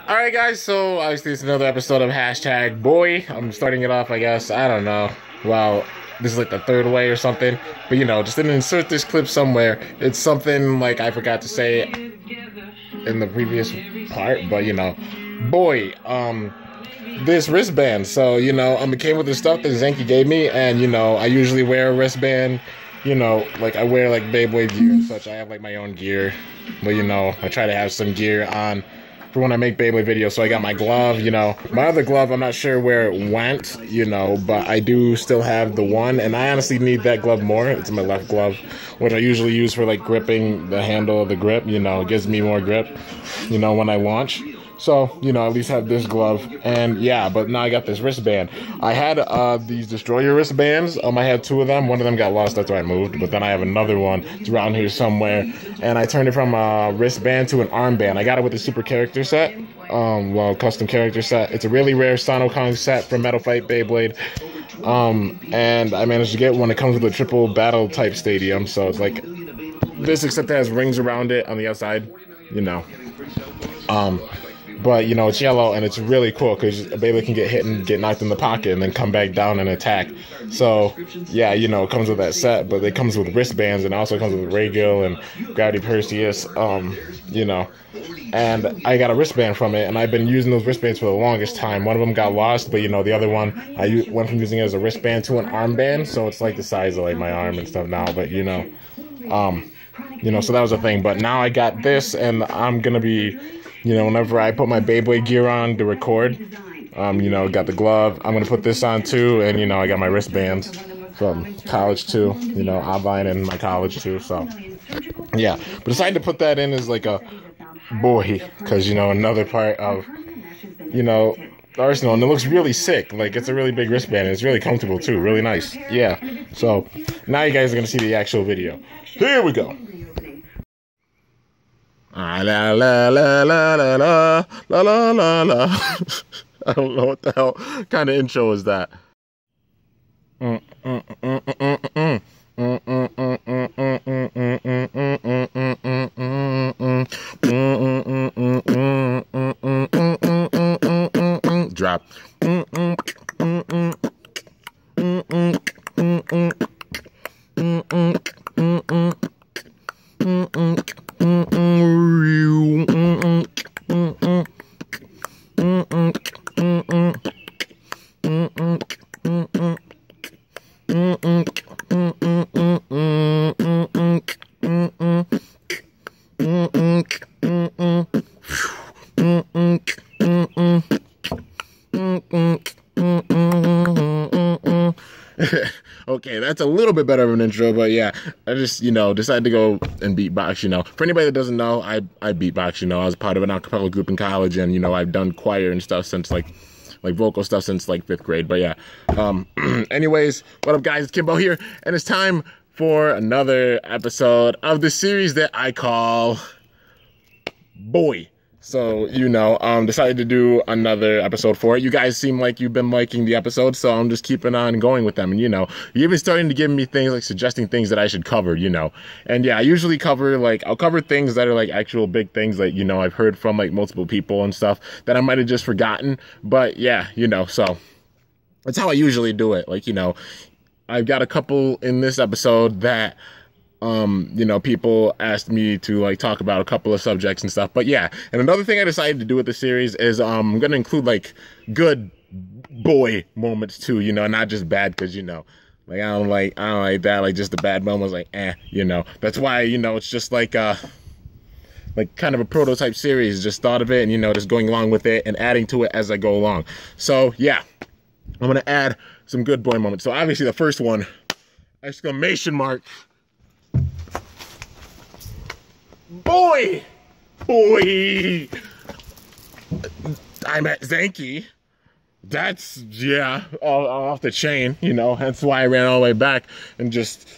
Alright guys, so obviously it's another episode of Hashtag Boy. I'm starting it off, I guess, I don't know. Well, this is like the third way or something. But you know, just didn't insert this clip somewhere. It's something like I forgot to say in the previous part, but you know. Boy, this wristband. So, you know, I came with the stuff that Zenki gave me, and you know, I usually wear a wristband. You know, like I wear like Beyblade gear and such. I have like my own gear. But you know, I try to have some gear on for when I make Beyblade videos. So I got my glove, you know. My other glove, I'm not sure where it went, you know, but I do still have the one, and I honestly need that glove more. It's my left glove, which I usually use for like gripping the handle of the grip, you know. It gives me more grip, you know, when I launch. So, you know, at least have this glove. And yeah, but now I got this wristband. I had these Destroyer wristbands. I had two of them. One of them got lost, that's why I moved. But then I have another one. It's around here somewhere. And I turned it from a wristband to an armband. I got it with the super character set. Well, custom character set. It's a really rare Sano Kong set from Metal Fight Beyblade. And I managed to get one. It comes with a triple battle type stadium. So it's like this, except it has rings around it on the outside, you know. But, you know, it's yellow, and it's really cool, because a Beyblade can get hit and get knocked in the pocket and then come back down and attack. So, yeah, you know, it comes with that set, but it comes with wristbands, and it also comes with Ray-Gil and Gravity Perseus, you know. And I got a wristband from it, and I've been using those wristbands for the longest time. One of them got lost, but, you know, the other one, I went from using it as a wristband to an armband, so it's like the size of, like, my arm and stuff now, but, you know, so that was a thing. But now I got this, and I'm gonna be... You know, whenever I put my Beyblade gear on to record, you know, got the glove. I'm going to put this on too, and, you know, I got my wristbands from college too, you know, online and my college too, so, yeah. But decided to put that in as like a boy, because, you know, another part of, you know, the arsenal, and it looks really sick. Like, it's a really big wristband, and it's really comfortable too, really nice, yeah. So, now you guys are going to see the actual video. Here we go. La la la la la la la la la la. I don't know what the hell kind of intro is that. Drop. Okay, that's a little bit better of an intro, but yeah, I just, you know, decided to go and beatbox, you know. For anybody that doesn't know, I beatbox, you know. I was part of an a cappella group in college, and, you know, I've done choir and stuff since, like vocal stuff since, like, 5th grade, but yeah. Anyways, what up, guys? It's Kimbo here, and it's time for another episode of the series that I call Boy. So, you know, decided to do another episode for it. You guys seem like you've been liking the episodes, so I'm just keeping on going with them. And, you know, you're even starting to give me things, like, suggesting things that I should cover, you know. And, yeah, I usually cover, like, I'll cover things that are, like, actual big things that, you know, I've heard from, like, multiple people and stuff that I might have just forgotten. But, yeah, you know, so that's how I usually do it. Like, you know, I've got a couple in this episode that... you know, people asked me to, like, talk about a couple of subjects and stuff. But yeah, and another thing I decided to do with the series is I'm gonna include, like, good boy moments too, you know, not just bad, because, you know, like, I don't like that, like, just the bad moments, like, you know. That's why, you know, it's just like kind of a prototype series. Just thought of it, and, you know, just going along with it and adding to it as I go along. So yeah, I'm gonna add some good boy moments. So obviously the first one, exclamation mark. Boy! I met Zenki. That's, yeah, all off the chain, you know, hence why I ran all the way back and just,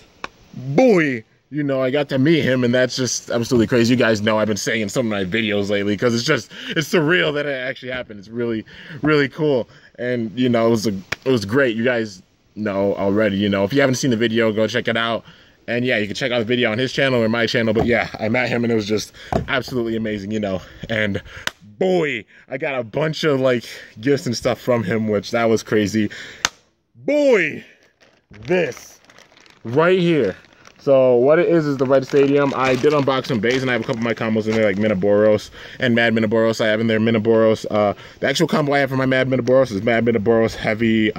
boy, you know, I got to meet him, and that's just absolutely crazy. You guys know I've been saying in some of my videos lately, because it's surreal that it actually happened. It's really, really cool, and, you know, it was great. You guys know already, you know, if you haven't seen the video, go check it out. And yeah, you can check out the video on his channel or my channel. But yeah, I met him and it was just absolutely amazing, you know. And boy, I got a bunch of like gifts and stuff from him, which that was crazy. Boy, this right here. So what it is the Red Stadium. I did unbox some bays and I have a couple of my combos in there, like Momma'z and Mad Momma'z. I have in there Momma'z. The actual combo I have for my Mad Momma'z is Mad Momma'z Heavy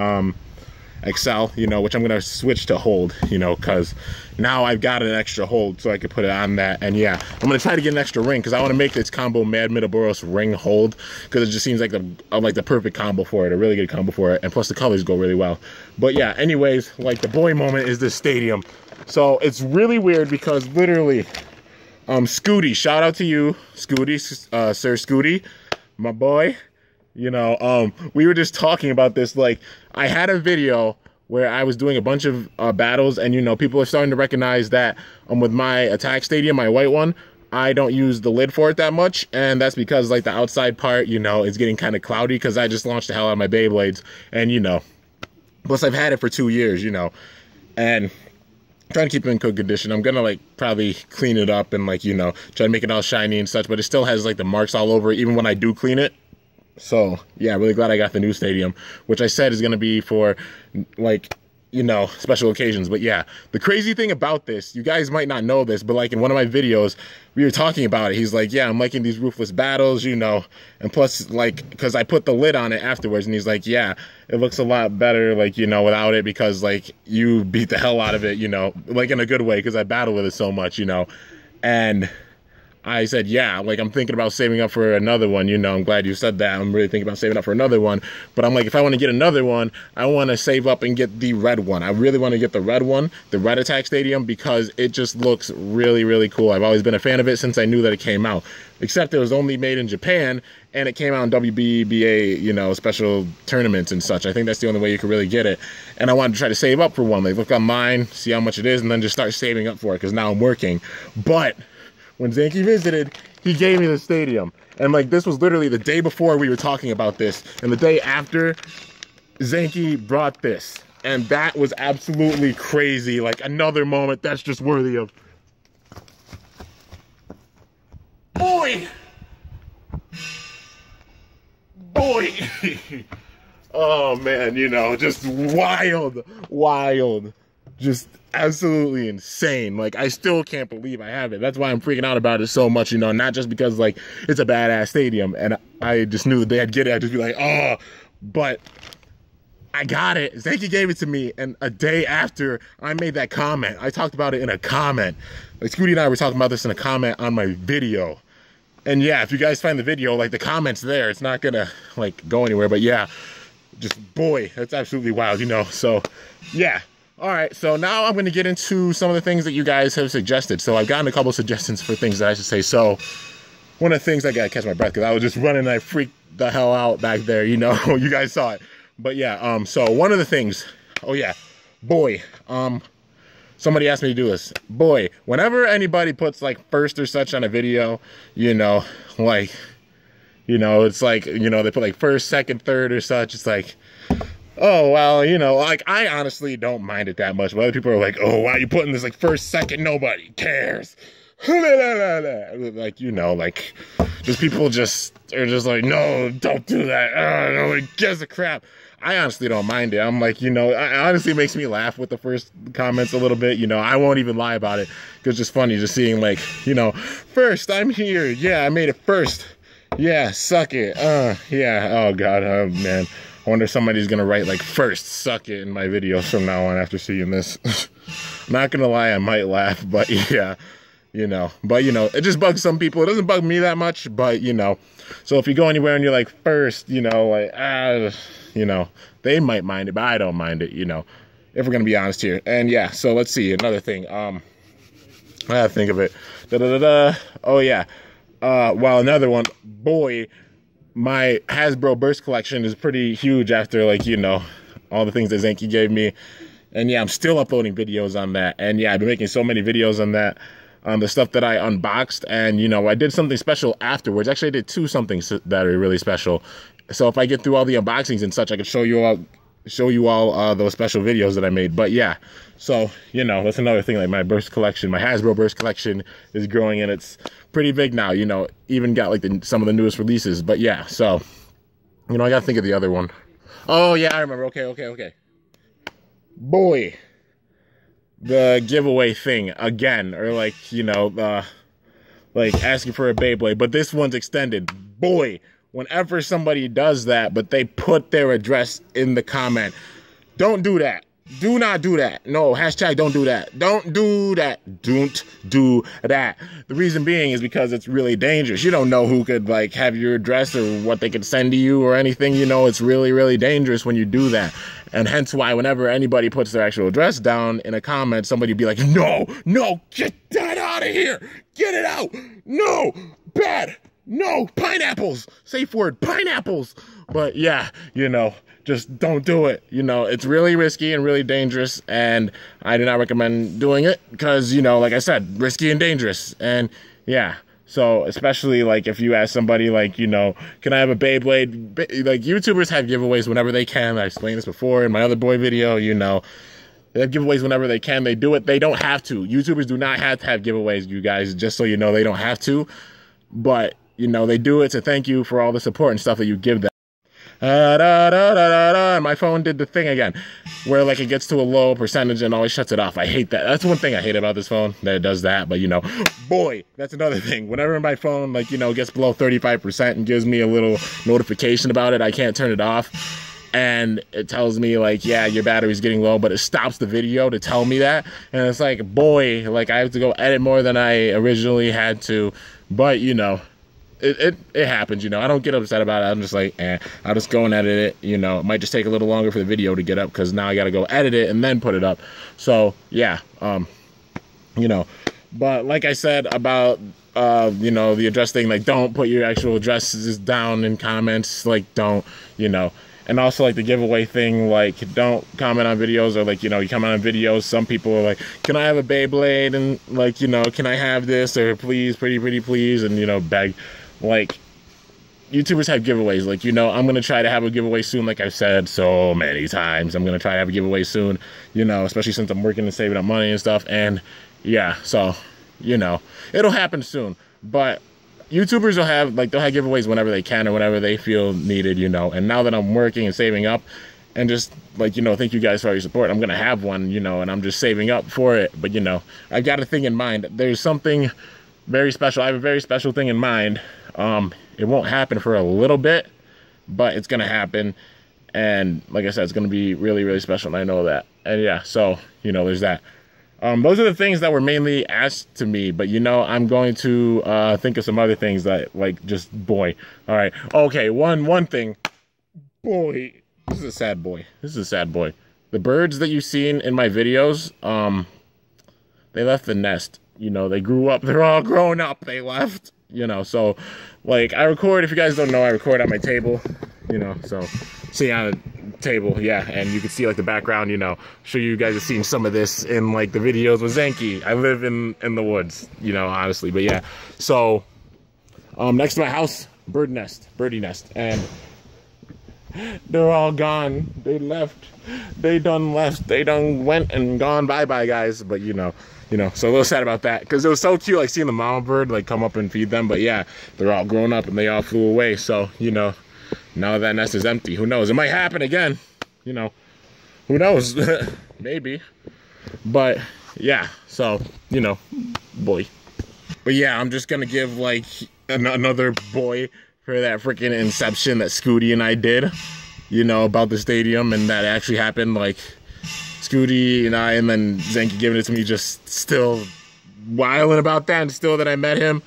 Excel, you know, which I'm gonna switch to hold, you know, because now I've got an extra hold so I could put it on that. And yeah, I'm gonna try to get an extra ring because I want to make this combo Mad Momma'z ring hold, because it just seems like the perfect combo for it, a really good combo for it, and plus the colors go really well. But yeah, anyways, like the boy moment is this stadium. So it's really weird because literally Scooty, shout out to you, Scooty, Sir Scooty, my boy. You know, we were just talking about this. Like, I had a video where I was doing a bunch of battles, and you know, people are starting to recognize that with my attack stadium, my white one, I don't use the lid for it that much, and that's because like the outside part, you know, is getting kind of cloudy because I just launched the hell out of my Beyblades, and you know, plus I've had it for 2 years, you know, and trying to keep it in good condition. I'm gonna like probably clean it up and like, you know, try to make it all shiny and such, but it still has like the marks all over it, even when I do clean it. So yeah, really glad I got the new stadium, which I said is going to be for like, you know, special occasions. But yeah, the crazy thing about this, you guys might not know this, but like in one of my videos, we were talking about it. He's like, yeah, I'm liking these ruthless battles, you know, and plus like, because I put the lid on it afterwards, and he's like, yeah, it looks a lot better, like, you know, without it, because like you beat the hell out of it, you know, like in a good way, because I battle with it so much, you know. And I said, yeah, like I'm thinking about saving up for another one, you know. I'm glad you said that. I'm really thinking about saving up for another one. But I'm like, if I want to get another one, I want to save up and get the red one. I really want to get the red one, the red attack stadium, because it just looks really, really cool. I've always been a fan of it since I knew that it came out. Except it was only made in Japan, and it came out in WBBA, you know, special tournaments and such. I think that's the only way you could really get it. And I wanted to try to save up for one. Like, look online, see how much it is, and then just start saving up for it, because now I'm working. But when Zanky visited, he gave me the stadium. And like, this was literally the day before we were talking about this, and the day after, Zanky brought this. And that was absolutely crazy. Like, another moment that's just worthy of... Boy! Oh man, you know, just wild. Just absolutely insane. Like, I still can't believe I have it. That's why I'm freaking out about it so much, you know, not just because like it's a badass stadium and I just knew the day I'd get it, I'd just be like, oh, but I got it. Zanky gave it to me, and a day after I made that comment, I talked about it in a comment. Like, Scooty and I were talking about this in a comment on my video. And yeah, if you guys find the video, like the comment's there, it's not gonna like go anywhere, but yeah, just boy, that's absolutely wild, you know. So yeah. All right, so now I'm going to get into some of the things that you guys have suggested. So I've gotten a couple of suggestions for things that I should say. So one of the things, I got to catch my breath because I was just running and I freaked the hell out back there, you know. You guys saw it. But yeah, so one of the things, oh yeah, boy, somebody asked me to do this. Boy, whenever anybody puts like first or such on a video, you know, like, you know, it's like, you know, they put like first, second, third or such. It's like, oh, well, you know, like, I honestly don't mind it that much. But other people are like, oh, why are you putting this, like, first, second, nobody cares. Like, you know, like, just people just are just like, no, don't do that. Nobody gives a crap. I honestly don't mind it. I'm like, you know, it honestly makes me laugh with the first comments a little bit. You know, I won't even lie about it. Because it's just funny just seeing, like, you know, first, I'm here. Yeah, I made it first. Yeah, suck it. Yeah, oh, God, oh, man. I wonder if somebody's gonna write like first suck it in my videos from now on after seeing this. I'm not gonna lie, I might laugh, but yeah, you know, it just bugs some people. It doesn't bug me that much, but you know, so if you go anywhere and you're like first, you know, like, you know, they might mind it, but I don't mind it, you know, if we're gonna be honest here. And yeah, so let's see, another thing, I gotta think of it. Oh yeah, well, another one, boy, my Hasbro Burst collection is pretty huge after, like, you know, all the things that Zanky gave me. And yeah, I'm still uploading videos on that. And yeah, I've been making so many videos on that, on the stuff that I unboxed. And, you know, I did something special afterwards. Actually, I did two somethings that are really special. So if I get through all the unboxings and such, I can show you all show you all those special videos that I made. But yeah, so, you know, that's another thing. Like my burst collection, my Hasbro burst collection is growing, and it's pretty big now, you know, even got like some of the newest releases. But yeah, so, you know, I gotta think of the other one. Oh yeah, I remember. Okay. Boy, the giveaway thing again, or like, you know, like asking for a Beyblade, but this one's extended. Boy, whenever somebody does that, but they put their address in the comment, don't do that. Do not do that. No, hashtag don't do that. Don't do that. Don't do that. The reason being is because it's really dangerous. You don't know who could like have your address or what they could send to you or anything. You know, it's really, really dangerous when you do that. And hence why whenever anybody puts their actual address down in a comment, somebody be like, no, get that out of here. Get it out. No, bad. No, pineapples. Safe word, pineapples. But yeah, you know, just don't do it. You know, it's really risky and really dangerous, and I do not recommend doing it because, you know, like I said, risky and dangerous. And yeah, so especially like if you ask somebody like, you know, can I have a Beyblade? Like YouTubers have giveaways whenever they can. I explained this before in my other boy video, you know. They have giveaways whenever they can. They do it. They don't have to. YouTubers do not have to have giveaways, you guys, just so you know. They don't have to. But, you know, they do it to thank you for all the support and stuff that you give them. And my phone did the thing again where like it gets to a low percentage and always shuts it off. I hate that. That's one thing I hate about this phone, that it does that. But, you know, boy, that's another thing. Whenever my phone, like, you know, gets below 35% and gives me a little notification about it, I can't turn it off. And it tells me like, yeah, your battery's getting low, but it stops the video to tell me that. And it's like, boy, like I have to go edit more than I originally had to. But, you know, it happens, you know. I don't get upset about it. I'm just like, I'll just go and edit it. You know, it might just take a little longer for the video to get up because now I got to go edit it and then put it up. So yeah, you know, but like I said about, you know, the address thing, like don't put your actual addresses down in comments, like don't, you know. And also like the giveaway thing, like don't comment on videos, or like, you know, you comment on videos, some people are like, can I have a Beyblade, and like, you know, can I have this, or please, pretty please, and, you know, beg. Like, YouTubers have giveaways. Like, you know, I'm going to try to have a giveaway soon, like I've said so many times. I'm going to try to have a giveaway soon, you know, especially since I'm working and saving up money and stuff. And, yeah, so, you know, it'll happen soon. But YouTubers will have, like, they'll have giveaways whenever they can or whenever they feel needed, you know. And now that I'm working and saving up and just, like, you know, thank you guys for all your support, I'm going to have one, you know, and I'm just saving up for it. But, you know, I've got a thing in mind. There's something very special. I have a very special thing in mind. It won't happen for a little bit, but it's gonna happen, and like I said, it's gonna be really special, and I know that. And yeah, so, you know, there's that. Those are the things that were mainly asked to me, but, you know, I'm going to think of some other things that, like, just boy. All right, okay, one thing, boy, this is a sad boy. The birds that you've seen in my videos, they left the nest. You know, they grew up, they're all grown up, they left. You know, so, like, I record, if you guys don't know, I record on my table, you know, so, see on a table, yeah, and you can see, like, the background, you know, I'm sure you guys have seen some of this in, like, the videos with Zenki. I live in the woods, you know, honestly, but yeah, so, next to my house, birdie nest, and they're all gone, they left, they done went and gone, bye-bye, guys, but, you know, so a little sad about that, because it was so cute, like, seeing the mama bird, like, come up and feed them, but yeah, they're all grown up, and they all flew away, so, you know, now that nest is empty, who knows, it might happen again, you know, who knows, maybe, but, yeah, so, you know, boy, but yeah, I'm just gonna give, like, another boy for that freaking inception that Scooty and I did, you know, about the stadium, and that actually happened, like, Scooty and I, and then Zenki giving it to me, just still wilding about that, and still that I met him.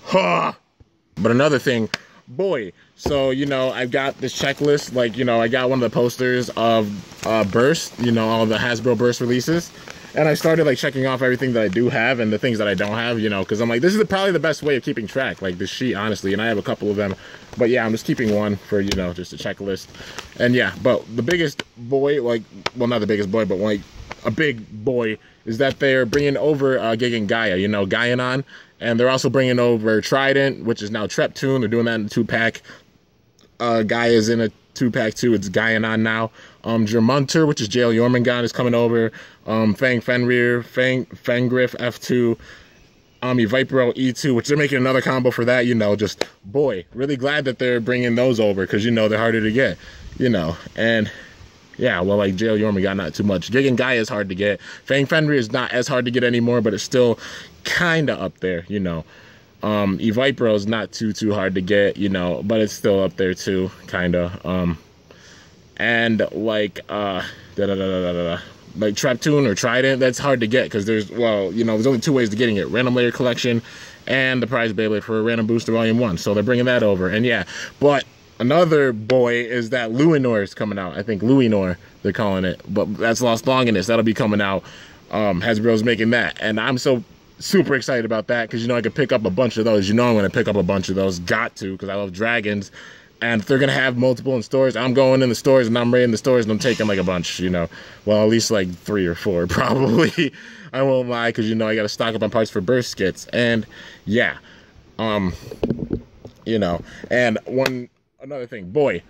Huh. But another thing, boy, so, you know, I've got this checklist, like, you know, I got one of the posters of Burst, you know, all the Hasbro Burst releases, and I started, like, checking off everything that I do have and the things that I don't have, you know, because I'm like, this is probably the best way of keeping track, like, this sheet, honestly, and I have a couple of them, but yeah, I'm just keeping one for, you know, just a checklist, and yeah, but the biggest boy, like, well, not the biggest boy, but, like, a big boy, is that they're bringing over Gigan Gaia, you know, Gaianon, and they're also bringing over Trident, which is now Treptune. They're doing that in a 2-pack. Gaia's in a 2-pack 2. It's Gaianon now. Germunter, which is JL Jormungand, is coming over. Fang Fenrir, Fangriff F2. Vipero E2, which they're making another combo for that, you know, just, boy, really glad that they're bringing those over, because, you know, they're harder to get, you know, and, yeah, well, like, JL Jormungand, not too much. Gigan Gaia is hard to get. Fang Fenrir is not as hard to get anymore, but it's still kind of up there, you know. Vipero is not too hard to get, you know, but it's still up there, too, kind of. And, like, like Traptoon or Trident, that's hard to get because there's, well, you know, there's only 2 ways to getting it: random layer collection and the prize Beyblade for a random booster volume 1. So they're bringing that over. And yeah, but another boy is that Luinor is coming out. I think Luinor they're calling it, but that's Lost Longinus. That'll be coming out. Hasbro's making that, and I'm so super excited about that because, you know, I could pick up a bunch of those. You know, I'm going to pick up a bunch of those. Got to, because I love dragons. And if they're going to have multiple in stores, I'm going in the stores and I'm raiding the stores and I'm taking like a bunch, you know. Well, at least like 3 or 4 probably. I won't lie, because, you know, I got to stock up on parts for burst skits. And yeah, you know, and another thing, boy,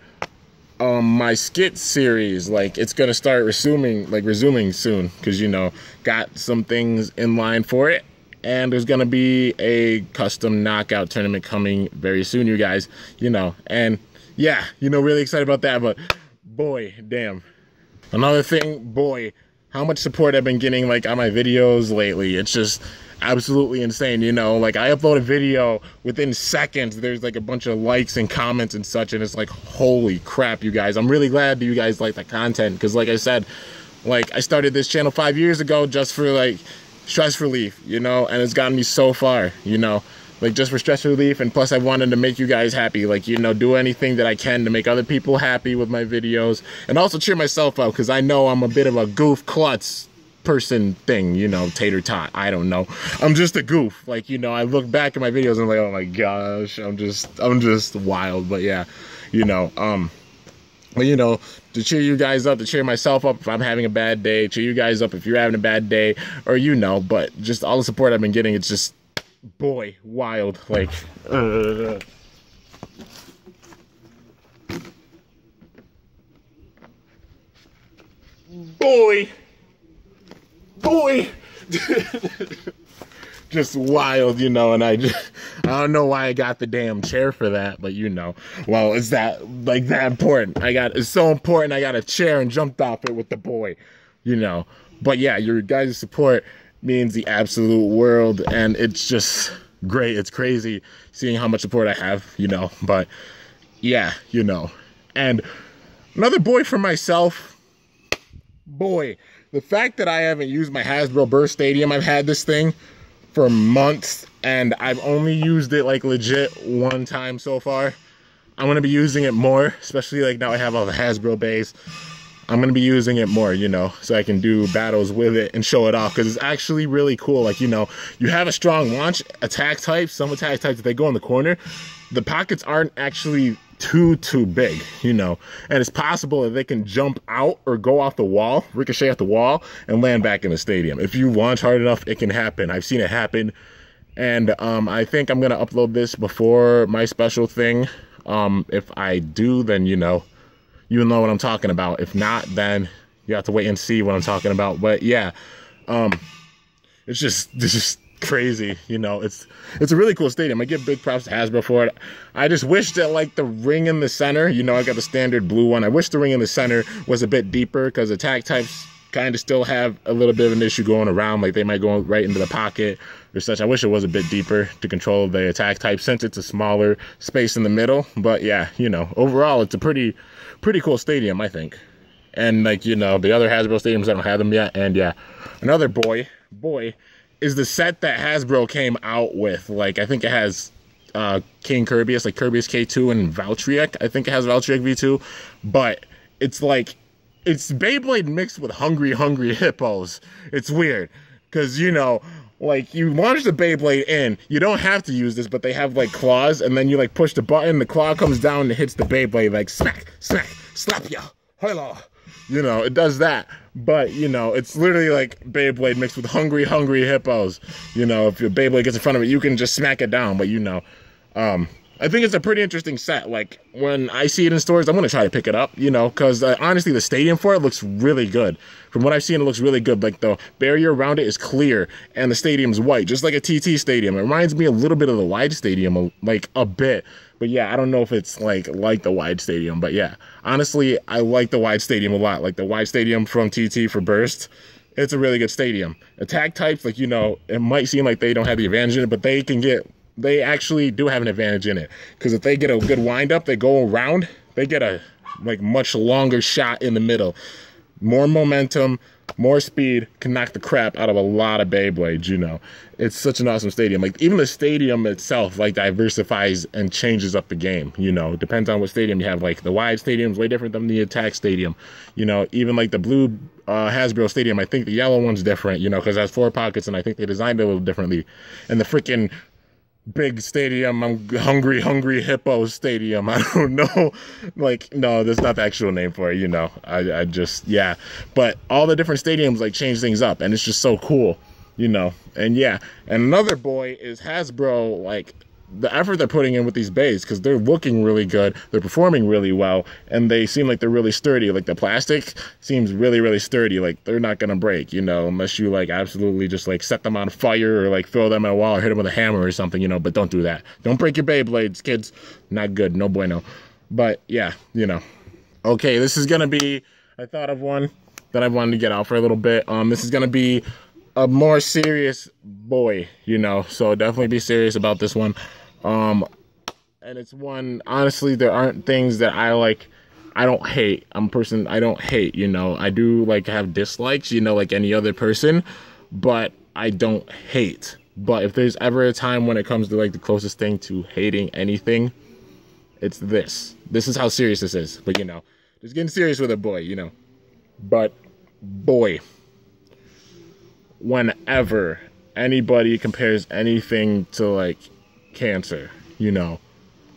my skit series, like, it's going to start resuming soon, because, you know, got some things in line for it. And there's going to be a custom knockout tournament coming very soon, you guys, you know. And, yeah, you know, really excited about that. But, boy, damn. Another thing, boy, how much support I've been getting, like, on my videos lately. It's just absolutely insane, you know. Like, I upload a video, within seconds, there's, like, a bunch of likes and comments and such. And it's like, holy crap, you guys. I'm really glad that you guys like the content. Because, like I said, like, I started this channel 5 years ago just for, like, stress relief, you know, and it's gotten me so far, you know, like, just for stress relief. And plus I wanted to make you guys happy, like, you know, do anything that I can to make other people happy with my videos, and also cheer myself up, because I know I'm a bit of a goof klutz person thing, you know, tater tot, I don't know, I'm just a goof, like, you know, I look back at my videos and I'm like, oh my gosh, I'm just wild. But yeah, you know, but, you know, to cheer you guys up, to cheer myself up if I'm having a bad day, cheer you guys up if you're having a bad day, or, you know, but just all the support I've been getting, it's just, boy, wild, like, boy, just wild, you know. And I don't know why I got the damn chair for that, but, you know, well, it's that, like, that important. It's so important I got a chair and jumped off it with the boy, you know. But yeah, your guys' support means the absolute world, and it's just great. It's crazy seeing how much support I have, you know. But yeah, you know. And another boy for myself, boy, the fact that I haven't used my Hasbro Burst Stadium, I've had this thing for months, and I've only used it, like, legit 1 time so far. I'm going to be using it more, especially, like, now I have all the Hasbro bays. I'm going to be using it more, you know, so I can do battles with it and show it off, because it's actually really cool. Like, you know, you have a strong launch attack type. Some attack types, if they go in the corner, the pockets aren't actually too big, you know, and it's possible that they can jump out or go off the wall, ricochet off the wall, and land back in the stadium. If you launch hard enough, it can happen. I've seen it happen. And I think I'm gonna upload this before my special thing. If I do, then, you know what I'm talking about. If not, then you have to wait and see what I'm talking about. But yeah, it's just crazy, you know. It's a really cool stadium. I give big props to Hasbro for it. I just wish that, like, the ring in the center, you know, I got the standard blue one. I wish the ring in the center was a bit deeper, because attack types kind of still have a little bit of an issue going around, like they might go right into the pocket or such. I wish it was a bit deeper to control the attack type, since it's a smaller space in the middle. But yeah, you know, overall it's a pretty cool stadium, I think. And, like, you know, the other Hasbro stadiums, I don't have them yet. And yeah, another boy is the set that Hasbro came out with. Like, I think it has King Kirby's, like Kirby's K2 and Valtryek. I think it has Valtryek V2, but it's like, it's Beyblade mixed with Hungry Hippos. It's weird, because, you know, like, you launch the Beyblade in, you don't have to use this, but they have, like, claws, and then you, like, push the button, the claw comes down and hits the Beyblade, like, smack, slap ya, hello. You know, it does that. But, you know, it's literally like Beyblade mixed with Hungry Hippos. You know, if your Beyblade gets in front of it, you can just smack it down. But, you know, I think it's a pretty interesting set. Like, when I see it in stores, I'm going to try to pick it up, you know, because honestly, the stadium for it looks really good. From what I've seen, it looks really good. Like, the barrier around it is clear, and the stadium's white, just like a TT stadium. It reminds me a little bit of the wide stadium, like, a bit. But yeah, I don't know if it's like the wide stadium. But yeah, honestly, I like the wide stadium a lot. Like, the wide stadium from TT for Burst, it's a really good stadium. Attack types, like, you know, it might seem like they don't have the advantage in it, but they actually do have an advantage in it, because if they get a good wind up, they go around, they get a like much longer shot in the middle, more momentum, more speed, can knock the crap out of a lot of Beyblades. You know, it's such an awesome stadium. Like, even the stadium itself like diversifies and changes up the game. You know, it depends on what stadium you have. Like, the wide stadium is way different than the attack stadium. You know, even like the blue Hasbro stadium, I think the yellow one's different, you know, because it has 4 pockets, and I think they designed it a little differently. And the freaking big stadium, I'm hungry hippo stadium, I don't know, like, no, that's not the actual name for it, you know. I just, yeah, but all the different stadiums like change things up, and it's just so cool, you know. And yeah, and another boy is Hasbro, like, the effort they're putting in with these bays, because they're looking really good, they're performing really well, and they seem like they're really sturdy. Like, the plastic seems really sturdy. Like, they're not gonna break, you know, unless you like absolutely just like set them on fire, or like throw them in a wall, or hit them with a hammer or something, you know. But don't do that. Don't break your Beyblades, kids. Not good. No bueno. But yeah, you know. Okay, this is gonna be, I thought of one that I wanted to get out for a little bit. This is gonna be a more serious boy, you know, so definitely be serious about this one. And it's one, honestly, there aren't things that I like, I don't hate. I'm a person, I don't hate, you know. I do like have dislikes, you know, like any other person, but I don't hate. But if there's ever a time when it comes to like the closest thing to hating anything, it's this. This is how serious this is. But, you know, just getting serious with a boy, you know. But boy, whenever anybody compares anything to like cancer, you know,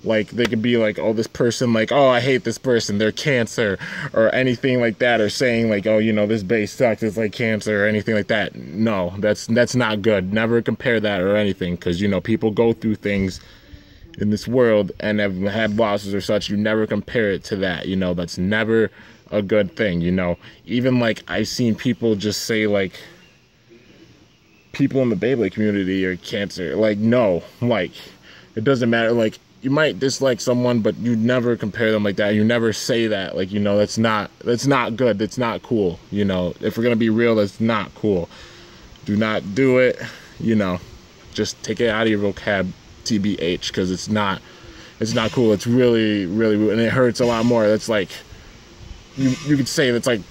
like, they could be like, oh, this person, like, oh, I hate this person, they're cancer, or anything like that, or saying like, oh, you know, this base sucks, it's like cancer, or anything like that. No, that's not good. Never compare that or anything, because, you know, people go through things in this world and have had losses or such. You never compare it to that, you know. That's never a good thing, you know. Even like, I've seen people just say like, people in the Beyblade community are cancer. Like, no, like, it doesn't matter. Like, you might dislike someone, but you never compare them like that. You never say that. Like, you know, that's not good. That's not cool. You know, if we're gonna be real, that's not cool. Do not do it. You know, just take it out of your vocab, TBH, because it's not cool. It's really and it hurts a lot more. That's like, you could say that's like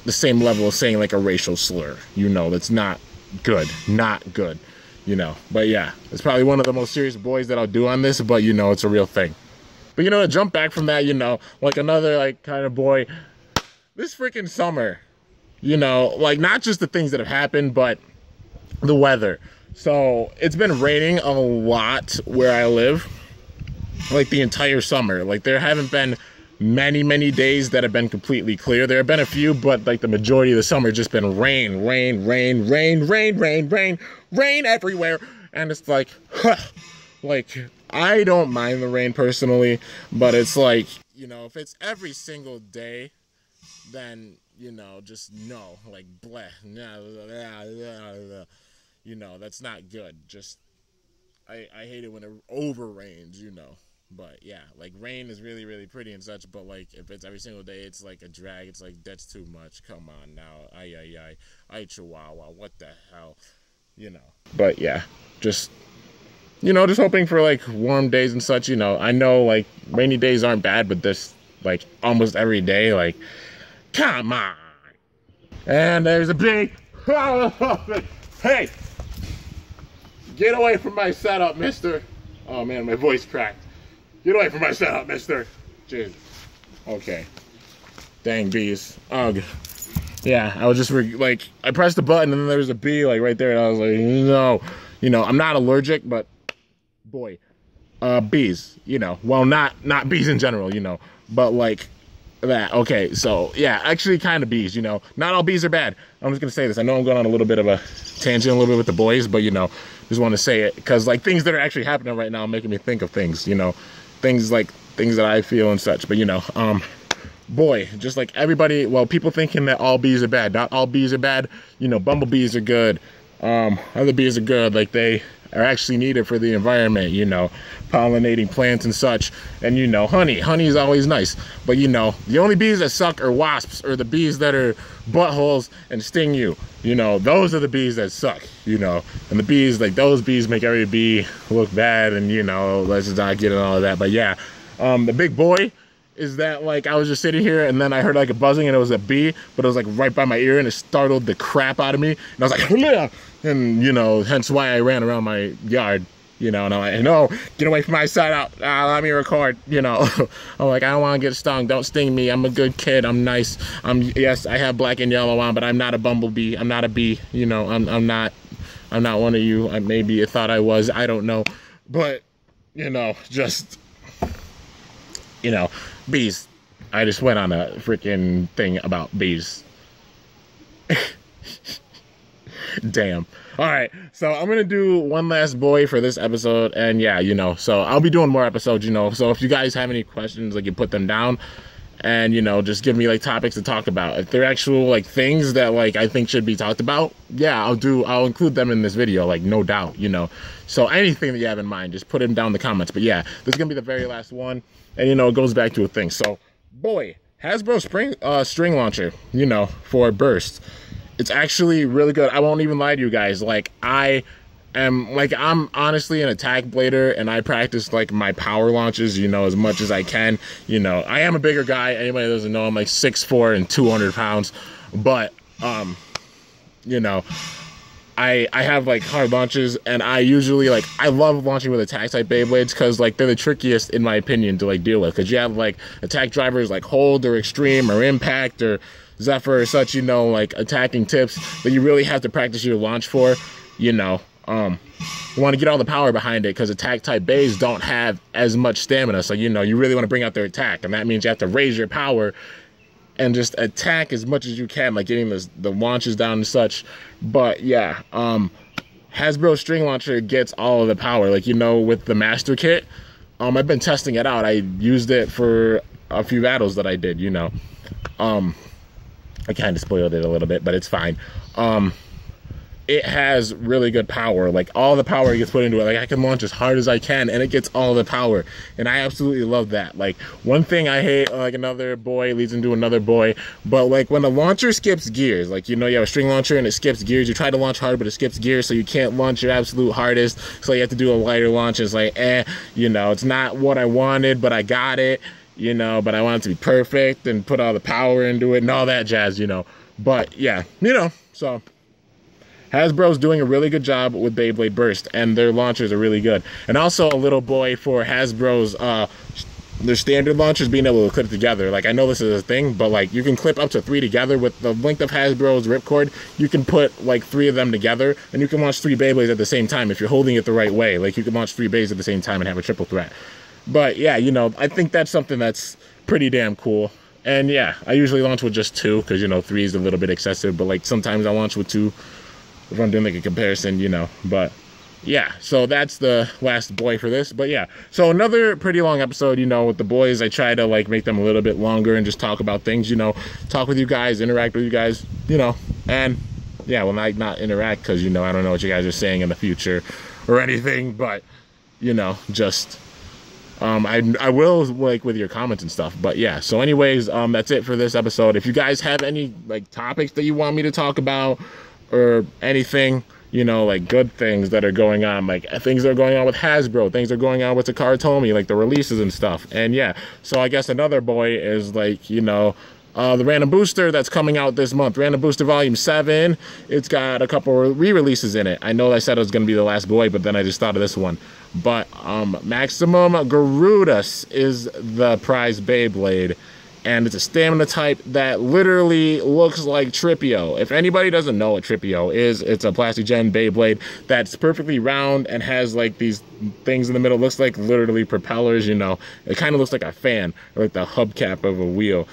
the same level of saying like a racial slur. You know, that's not good. Not good. You know, but yeah, it's probably one of the most serious boys that I'll do on this, but, you know, it's a real thing. But, you know, to jump back from that, you know, like another, like, kind of boy, this freaking summer, you know, like, not just the things that have happened, but the weather. So, it's been raining a lot where I live, like, the entire summer. Like, there haven't been many days that have been completely clear. There have been a few, but like the majority of the summer just been rain everywhere. And it's like, huh, like, I don't mind the rain personally, but it's like, you know, if it's every single day, then, you know, just no, like, bleh, you know, that's not good. Just, I hate it when it over rains, you know. But yeah, like, rain is really pretty and such, but like, if it's every single day, it's like a drag. It's like, that's too much. Come on now. Ay chihuahua, what the hell, you know. But yeah, just, you know, just hoping for like warm days and such, you know. I know like rainy days aren't bad, but this, like, almost every day, like, come on. And there's a big, hey, get away from my setup, mister. Oh man, my voice cracked. Get away from my setup, mister. Jesus. Okay. Dang bees. Ugh. Yeah, I was just like, I pressed the button and then there was a bee like right there, and I was like, no. You know, I'm not allergic, but boy, bees, you know. Well, not bees in general, you know, but like that. Okay, so yeah, actually kind of bees, you know. Not all bees are bad. I'm just gonna say this. I know I'm going on a little bit of a tangent a little bit with the boys, but, you know, just want to say it because like things that are actually happening right now are making me think of things, you know, things that I feel and such. But you know, boy, just like everybody, well, people thinking that all bees are bad. Not all bees are bad. You know, bumblebees are good. Other bees are good. Like they are actually needed for the environment, you know, pollinating plants and such. And you know, honey is always nice. But you know, the only bees that suck are wasps, or the bees that are buttholes and sting you. You know, those are the bees that suck, you know. And the bees, like those bees make every bee look bad, and you know, let's just not get into all of that. But yeah, the big boy is that like I was just sitting here and then I heard like a buzzing and it was a bee, but it was like right by my ear and it startled the crap out of me. And I was like, yeah. And you know, hence why I ran around my yard, you know, and I'm like, no, get away from my side out. Let me record, you know. I'm like, I don't want to get stung. Don't sting me. I'm a good kid. I'm nice. Yes, I have black and yellow on, but I'm not a bumblebee. I'm not a bee. You know, I'm not one of you. Maybe you thought I was. I don't know. But, you know, just, you know, bees. I just went on a freaking thing about bees. Damn. All right, so I'm gonna do one last boy for this episode, and yeah, you know, so I'll be doing more episodes, you know, so if you guys have any questions, like, you put them down, and you know, just give me like topics to talk about. If they're actual like things that like I think should be talked about, yeah, I'll include them in this video, like, no doubt, you know. So anything that you have in mind, just put them down in the comments. But yeah, this is gonna be the very last one, and you know, it goes back to a thing. So boy, Hasbro string launcher, you know, for burst. It's actually really good. I won't even lie to you guys. Like, I'm honestly an attack blader, and I practice like my power launches, you know, as much as I can. You know, I am a bigger guy. Anybody that doesn't know, I'm like 6'4" and 200 pounds. But, you know, I have like hard launches, and I usually like, I love launching with attack type Beyblades because like they're the trickiest in my opinion to like deal with, because you have like attack drivers like hold or extreme or impact or Zephyr or such, you know, like attacking tips that you really have to practice your launch for, you know. You want to get all the power behind it because attack type bays don't have as much stamina, so you know, you really want to bring out their attack, and that means you have to raise your power and just attack as much as you can, like getting the launches down and such. But yeah, Hasbro string launcher gets all of the power, like, you know, with the master kit. I've been testing it out. I used it for a few battles that I did, you know. I kind of spoiled it a little bit, but it's fine. It has really good power. Like, all the power gets put into it. Like, I can launch as hard as I can, and it gets all the power. And I absolutely love that. Like, one thing I hate, like, another boy leads into another boy, but, like, when the launcher skips gears, like, you know, you have a string launcher and it skips gears. You try to launch hard, but it skips gears, so you can't launch your absolute hardest. So you have to do a lighter launch. It's like, you know, it's not what I wanted, but I got it. You know, but I want it to be perfect and put all the power into it and all that jazz, you know. But yeah, you know, so Hasbro's doing a really good job with Beyblade Burst, and their launchers are really good. And also a little boy for Hasbro's their standard launchers being able to clip together. Like, I know this is a thing, but like, you can clip up to 3 together with the length of Hasbro's ripcord. You can put like 3 of them together, and you can launch 3 Beyblades at the same time if you're holding it the right way. Like, you can launch 3 Beys at the same time and have a triple threat. But yeah, you know, I think that's something that's pretty damn cool. And yeah, I usually launch with just 2 because, you know, 3 is a little bit excessive, but like sometimes I launch with 2 if I'm doing like a comparison, you know. But yeah, so that's the last boy for this. But yeah, so another pretty long episode, you know, with the boys. I try to like make them a little bit longer and just talk about things, you know, talk with you guys, interact with you guys, you know. And yeah, well, not interact because, you know, I don't know what you guys are saying in the future or anything, but, you know, just I will like with your comments and stuff. But yeah, so anyways, that's it for this episode. If you guys have any like topics that you want me to talk about or anything, you know, like good things that are going on, like things that are going on with Hasbro, things that are going on with Takara Tomy, like the releases and stuff. And yeah, so I guess another boy is like, you know, the Random Booster that's coming out this month, Random Booster Volume 7. It's got a couple re-releases in it. I know I said it was going to be the last boy, but then I just thought of this one. But Maximum Garudus is the prize Beyblade, and it's a stamina type that literally looks like Tripio. If anybody doesn't know what Tripio is, it's a plastic gen Beyblade that's perfectly round and has like these things in the middle. Looks like literally propellers, you know. It kind of looks like a fan, or like the hubcap of a wheel,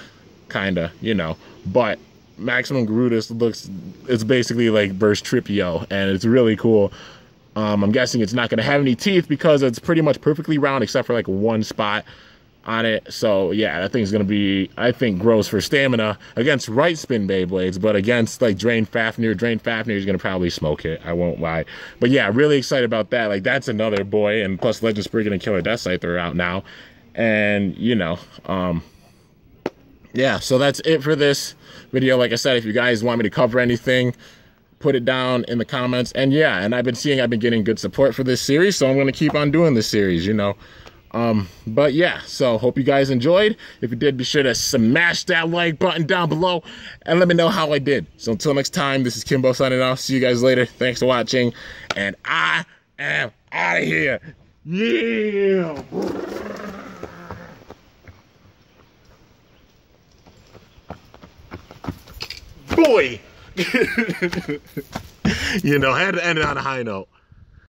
kinda, you know. But Maximum Garudus it's basically like Burst Tripio, and it's really cool. I'm guessing it's not going to have any teeth because it's pretty much perfectly round except for like one spot on it. So yeah, that thing's going to be, I think, gross for stamina against right spin Beyblades, but against like Drain Fafnir is going to probably smoke it. I won't lie. But yeah, really excited about that. Like, that's another boy. And plus Legend Spriggan and Killer Death Scyther are out now. And, you know, yeah, so that's it for this video. Like I said, if you guys want me to cover anything, put it down in the comments. And yeah, and I've been getting good support for this series, so I'm going to keep on doing this series, you know. But yeah, so hope you guys enjoyed. If you did, be sure to smash that like button down below and let me know how I did. So until next time, this is Kimbo signing off. See you guys later. Thanks for watching, and I am out of here. Yeah. Boy. You know, I had to end it on a high note.